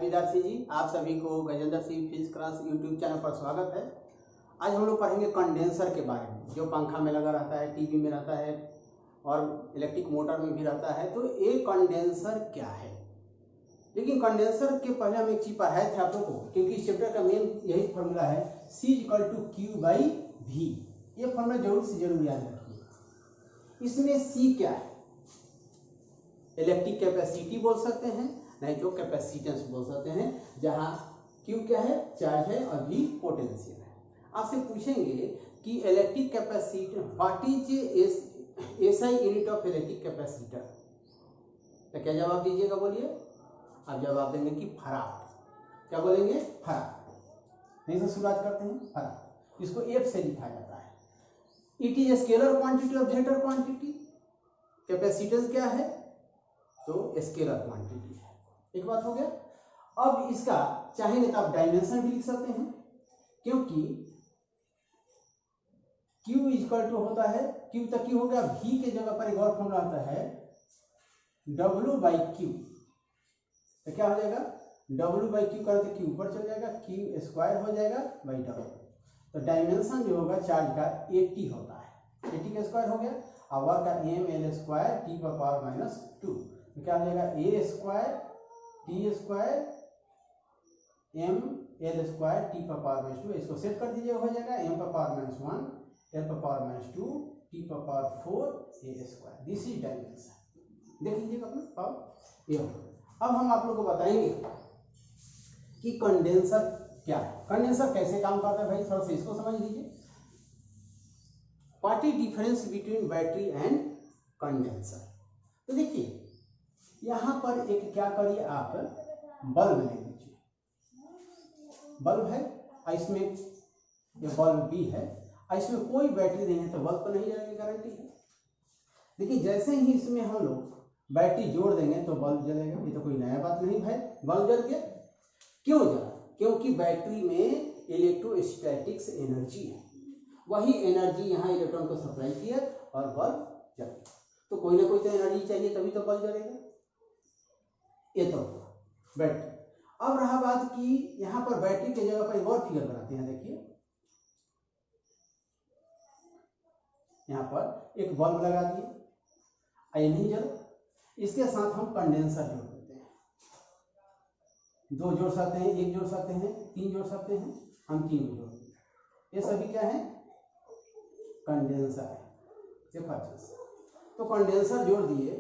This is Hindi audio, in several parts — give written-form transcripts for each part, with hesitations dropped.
विद्यार्थी जी, आप सभी को Gajendra Singh physics class YouTube channel पर स्वागत है। आज हम लोग पढ़ेंगे कंडेंसर के बारे में, जो पंखा में लगा रहता है, टीवी में रहता है और इलेक्ट्रिक मोटर में भी रहता है। तो ये कंडेंसर क्या है? लेकिन कंडेंसर के पहले हम एक चीज पढ़ाए थे आप लोग को, क्योंकि इस चैप्टर का मेन यही फॉर्मूला है C=Q/V। ये फॉर्मूला जरूर से जरूर याद रखिए। इसमें C क्या है? इलेक्ट्रिक कैपेसिटी बोल सकते हैं, नहीं तो कैपेसिटेंस बोल सकते हैं, जहां Q क्या है? चार्ज है और V पोटेंशियल है। आपसे पूछेंगे कि electric capacitor what is SI unit of electric capacitor, तो क्या जवाब दीजिएगा? बोलिए। आप जवाब देंगे कि फराड। क्या बोलेंगे? फराड। नहीं से शुरुआत करते हैं। फराड, इसको F से लिखा जाता है। इट इज स्केलर क्वांटिटी और वेक्टर क्वांटिटी। कैपेसिटेंस क्या है? तो स्केलर क्वांटिटी है। एक बात हो गया। अब इसका चाहेंगे तो आप डायमेंशन भी लिख सकते हैं, क्योंकि Q इक्वल टू होता है, Q तक Q हो गया। V के जगह पर एक और फॉर्मूला आता है W/Q। तो क्या हो जाएगा? W/Q करते Q ऊपर चल जाएगा, Q स्क्वायर हो जाएगा बाई W। तो डायमेंशन जो होगा चार्ज का 80 होता है। 80 का स्क्वायर हो गया। और वर्क का ml² T⁻²। तो क्या हो जाएगा? A² T² ml² T⁻²। इसको सेट कर दीजिए, हो जाएगा m⁻⁻1 l⁻⁻2 T⁻4 A²। This is dimension. देख लीजिएगा अपना। अब ये अब हम आप लोग को बताएंगे कि कंडेंसर क्या है, कंडेंसर कैसे काम करता है। भाई थोड़ा सा इसको समझ लीजिए। What is difference between battery and condenser? तो देखिए यहां पर एक क्या करिए, आप बल्ब ले लीजिए। बल्ब है, इसमें ये बल्ब भी है, इसमें कोई बैटरी नहीं है, तो बल्ब तो नहीं जलेगी, गारंटी है। देखिए जैसे ही इसमें हम लोग बैटरी जोड़ देंगे तो बल्ब जलेगा। ये तो कोई नया बात नहीं भाई, बल्ब जल गया। क्यों जला? क्योंकि बैटरी में इलेक्ट्रोस्टैटिक्स एनर्जी है, वही एनर्जी यहाँ इलेक्ट्रॉन को सप्लाई किया और बल्ब जल गया। तो कोई ना कोई तो एनर्जी चाहिए, तभी तो बल्ब जलेगा। ये तो बैटरी। अब रहा बात कि यहाँ पर बैटरी के जगह पर एक और फिगर बनाते हैं। देखिए यहाँ पर एक बल्ब लगा दिए, ये नहीं जला। इसके साथ हम कंडेंसर जोड़ देते हैं। 2 जोड़ सकते हैं, 1 जोड़ सकते हैं, 3 जोड़ सकते हैं। हम 3 जोड़ देते हैं। ये सभी क्या है? कंडेंसर है। तो कंडेंसर जोड़ दिए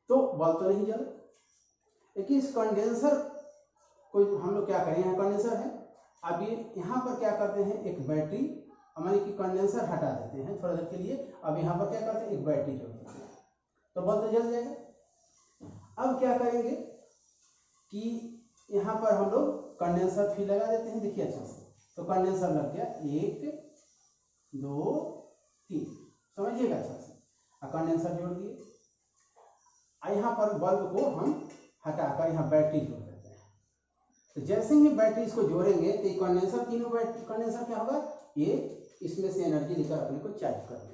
तो बल्ब तो नहीं जला। लेकिन इस कंडेंसर को हम लोग क्या करें, यहाँ कंडेंसर है। अब ये यहाँ पर क्या करते हैं, एक बैटरी, हमारे की कंडेंसर हटा देते हैं थोड़ा देर के लिए। अब यहाँ पर क्या करते हैं, एक बैटरी जोड़ देते हैं, तो बल्ब तो जल जाएगा। अब क्या करेंगे कि यहाँ पर हम लोग कंडेंसर फिर लगा देते हैं। देखिए अच्छा से, तो कंडेंसर लग गया 1 2 3, समझिएगा अच्छा से। कंडेंसर जोड़ दिए। यहाँ पर बल्ब को हम हटाकर यहाँ बैटरी जोड़ देते हैं। तो जैसे ही बैटरी इसको जोड़ेंगे तो कंडेंसर, तीनों कंडेंसर क्या होगा, ये इसमें से एनर्जी लेकर अपने को चार्ज कर देगा।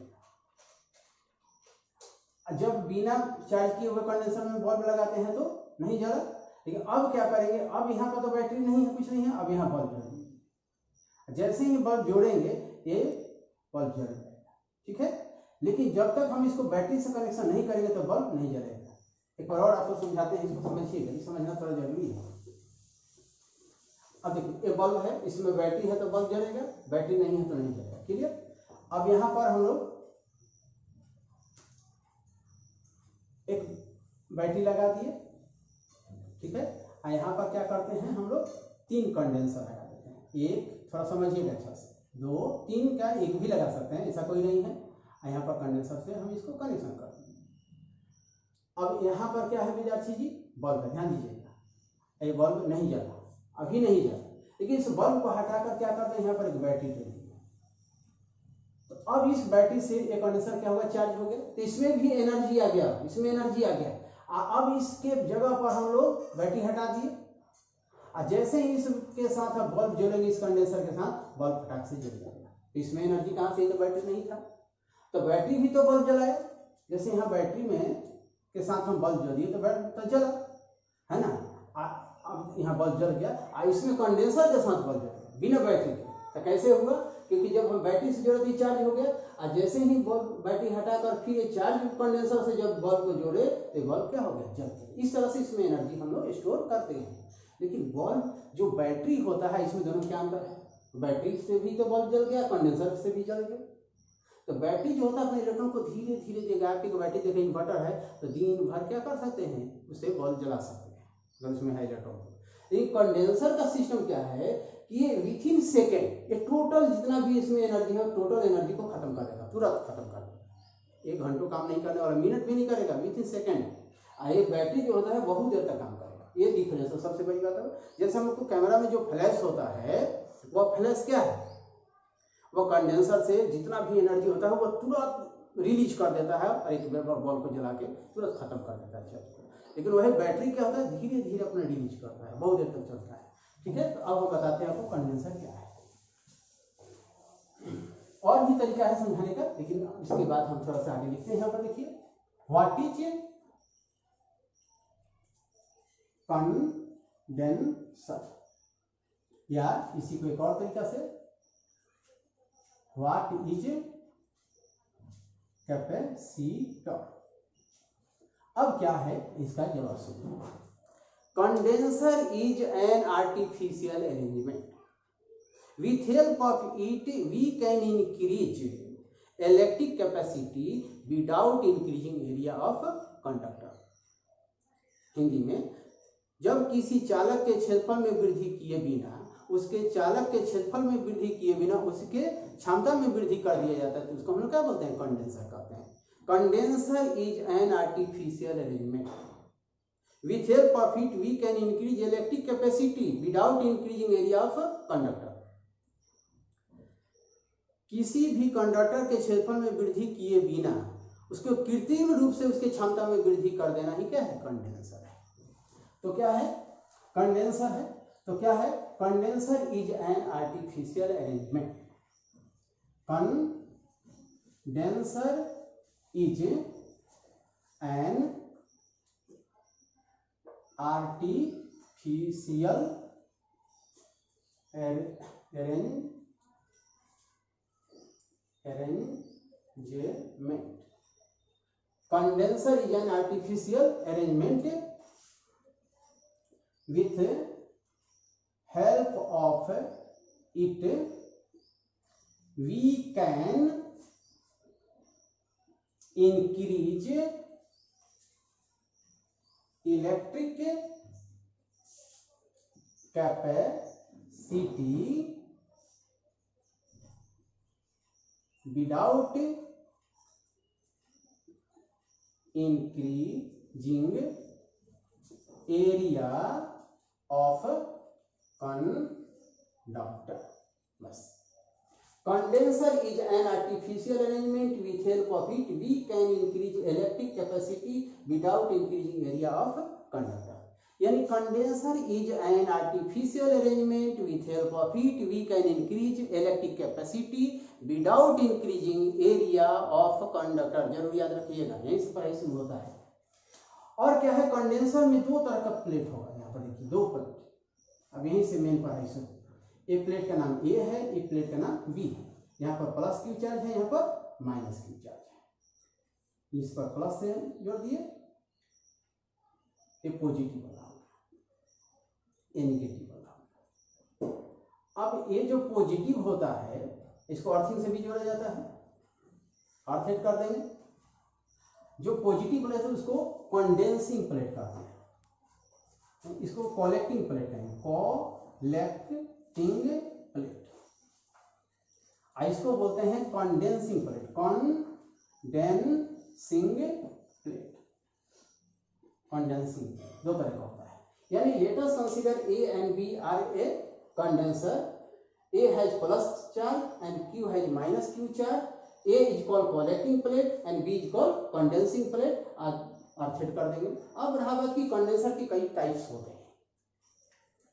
जब बिना चार्ज किए हुए कंडेंसर में बल्ब लगाते हैं तो नहीं जला। लेकिन अब क्या करेंगे, अब यहाँ पर तो बैटरी नहीं है, कुछ नहीं है, अब यहाँ बल्ब जलेंगे। जैसे ही बल्ब जोड़ेंगे ये बल्ब जल जाएगा, ठीक है। लेकिन जब तक हम इसको बैटरी से कनेक्शन नहीं करेंगे तो बल्ब नहीं जलेगा। एक बार और आपको समझाते हैं, इसको समझिएगा, ये समझना थोड़ा जरूरी है। अब देखिए ये बल्ब है, इसमें बैटरी है तो बल्ब जलेगा, बैटरी नहीं है तो नहीं जलेगा। क्लियर? अब यहाँ पर हम लोग एक बैटरी लगा दिए, ठीक है। और यहाँ पर क्या करते हैं, हम लोग 3 कंडेंसर लगा देते हैं। एक, थोड़ा समझिएगा अच्छा से, 2 3 क्या, एक भी लगा सकते हैं, ऐसा कोई नहीं है। यहाँ पर कंडेंसर से हम इसको कनेक्शन कर देंगे। अब यहाँ पर क्या है विद्यार्थी जी, बल्ब है, ध्यान दीजिएगा। ये बल्ब नहीं जला, अभी नहीं जला, लेकिन इस बल्ब को हटाकर क्या करते हैं, यहाँ पर एक बैटरी दे दी। तो अब इस बैटरी से एक कंडेंसर क्या होगा, चार्ज हो गया। तो इसमें भी एनर्जी आ गया, इसमें एनर्जी आ गया। अब इसके जगह पर हम लोग बैटरी हटा दिए। और जैसे ही इसके साथ अब बल्ब जलेंगे, इस कंडेंसर के साथ बल्ब फटाक से जल जाएगा। इसमें एनर्जी कहाँ से, बैटरी नहीं था, तो बैटरी भी तो बल्ब जलाया। जैसे यहाँ बैटरी में के साथ हम बल्ब जलिए तो बैटरी तो जला, है ना। अब यहाँ बल्ब जल गया और इसमें कंडेंसर के साथ बल्ब जल गया बिना बैटरी के, तो कैसे होगा? क्योंकि जब हम बैटरी से जोड़े तो चार्ज हो गया, और जैसे ही बल्ब बैटरी हटाकर फिर ये चार्ज कंडेंसर से जब बल्ब को जोड़े तो बल्ब क्या हो गया? जल गया। इस तरह से इसमें एनर्जी हम लोग स्टोर करते हैं। लेकिन बल्ब जो बैटरी होता है इसमें दोनों क्या अंतर है? बैटरी से भी तो बल्ब जल गया, कंडेंसर से भी जल गया। तो बैटरी जो होता है अपने इलेक्ट्रॉन को धीरे धीरे देगा। आपकी बैटरी देखें इन्वर्टर है तो दिन भर क्या कर सकते हैं? उससे बल्ब जला सकते हैं अगर उसमें है इलेक्ट्रॉन। लेकिन कंडेंसर का सिस्टम क्या है कि ये विथ इन सेकेंड ये टोटल जितना भी इसमें एनर्जी है टोटल एनर्जी को खत्म कर देगा, तुरंत खत्म कर देगा। 1 घंटों काम नहीं करने वाला, मिनट भी नहीं करेगा, विथ इन सेकेंड। एक बैटरी जो होता है बहुत देर तक काम करेगा। ये डिफरेंस है सबसे बड़ी बात है। जैसे हमको कैमरा में जो फ्लैश होता है वह फ्लैश क्या है? वो कंडेंसर से जितना भी एनर्जी होता है वो तुरंत रिलीज कर देता है और एक बॉल को जला के तुरंत खत्म कर देता है चार्ज को। लेकिन वही बैटरी क्या होता है? धीरे धीरे अपना रिलीज करता है, बहुत देर तक चलता है। ठीक है, तो अब हम बताते हैं आपको कंडेंसर क्या है। और भी तरीका है समझाने का, लेकिन इसके बाद हम थोड़ा सा आगे लिखते हैं। यहाँ पर देखिए, व्हाट इज कंडेंसर, या इसी को एक और तरीका से व्हाट इज कैपेसिटर। अब क्या है इसका जवाब सुनिए। Condenser is an artificial arrangement, with help of it we can increase electric capacity without increasing area of conductor। Hindi में, जब किसी चालक के क्षेत्रफल में वृद्धि किए बिना उसके चालक के क्षेत्रफल में वृद्धि किए बिना उसके क्षमता में वृद्धि कर दिया जाता है तो उसको हम लोग क्या बोलते हैं? कंडेंसर कहते हैं। Condenser is an artificial arrangement, with help of it we can increase electric capacity without increasing area of conductor। किसी भी कंडक्टर के क्षेत्रफल में वृद्धि किए बिना उसको कृत्रिम रूप से उसके क्षमता में वृद्धि कर देना ही क्या है? कंडेंसर है। तो क्या है? कंडेंसर है। तो क्या है? Condenser is an artificial arrangement. Condenser is an artificial arrangement। Condenser is an artificial arrangement with help of it we can increase electric capacity without increasing area of conductor। बस, condenser is an artificial arrangement with help of it we can increase electric capacity without increasing area of conductor। यानी condenser is an artificial arrangement with help of it we can increase electric capacity without increasing area of conductor. जरूर याद रखिएगा, यहीं से पढ़ाई शुरू होता है। और क्या है? कंडेंसर में 2 तरह का प्लेट होगा। यहाँ पर देखिए 2 प्लेट। अब यहीं से मेन पढ़ाई शुरू। एक प्लेट का नाम ए है, एक प्लेट का नाम बी है। यहाँ पर प्लस क्यू चार्ज है, यहाँ पर माइनस क्यू चार्ज है। इस पर प्लस से जोड़ दिए, ये पॉजिटिव वाला, ये नेगेटिव वाला। अब ये जो पॉजिटिव होता है इसको अर्थिंग से भी जोड़ा जाता है, अर्थिंग कर देंगे। जो पॉजिटिव प्लेट है उसको कंडेंसिंग प्लेट कहते हैं, इसको कलेक्टिंग प्लेट कहेंगे, कलेक्टिंग प्लेट। इसको बोलते हैं condensing plate, condensing plate. Condensing 2 तरह का होता है। यानी let us consider A and B are a condenser. A has plus charge and Q has minus Q charge. A is called collecting plate and B is called condensing plate। अर्थित कर देंगे। अब रहा बात कि कंडेंसर के कई टाइप्स होते हैं,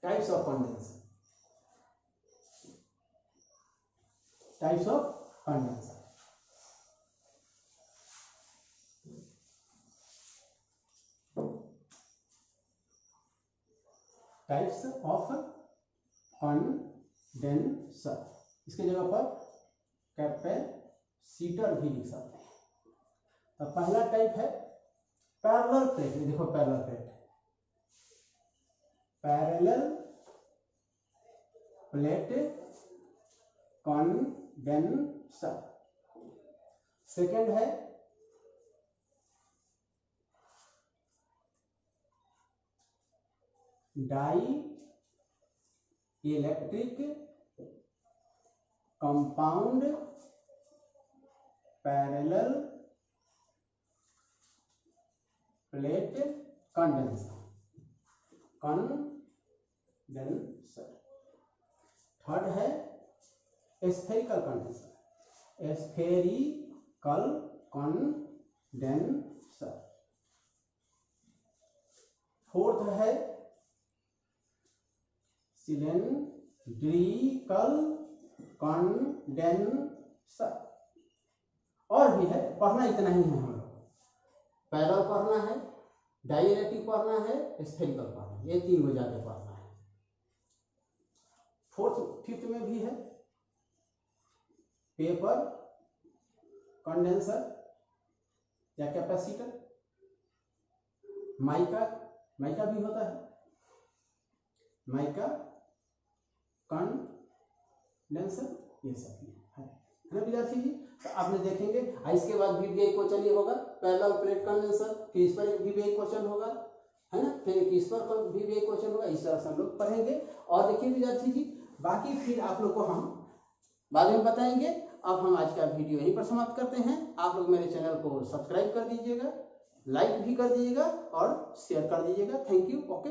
types of condenser, types of condenser. Types of condenser, इसके जगह पर कैपेसिटर भी लिख सकते हैं। तो पहला टाइप है पैरेलल प्लेट। देखो parallel plate, parallel plate condenser. Second है dielectric compound parallel plate condenser. Third है spherical condenser, spherical condenser. Fourth है सिलेंड्रिकल कंडेंसर। और भी है, पढ़ना इतना ही है हम लोग। पैरेलल पढ़ना है, डाइइलेक्ट्रिक पढ़ना है, स्फेरिकल पढ़ना है, ये तीन को जाके पढ़ना है। फोर्थ फिफ्थ में भी है पेपर कंडेंसर या कैपेसिटर, माइका भी होता है, माइका कंडेंसर, ये सब है ना विद्यार्थी जी। तो आपने देखेंगे इसके बाद VBI क्वेश्चन ये होगा पैरेलल प्लेट कंडेंसर, फिर इस पर VBI क्वेश्चन होगा, है ना, फिर इस पर VBI क्वेश्चन होगा। इस तरह से हम लोग पढ़ेंगे। और देखिए विद्यार्थी जी, बाकी फिर आप लोग को हम बाद में बताएंगे। अब हम आज का वीडियो यहीं पर समाप्त करते हैं। आप लोग मेरे चैनल को सब्सक्राइब कर दीजिएगा, लाइक भी कर दीजिएगा और शेयर कर दीजिएगा। Thank you. ओके।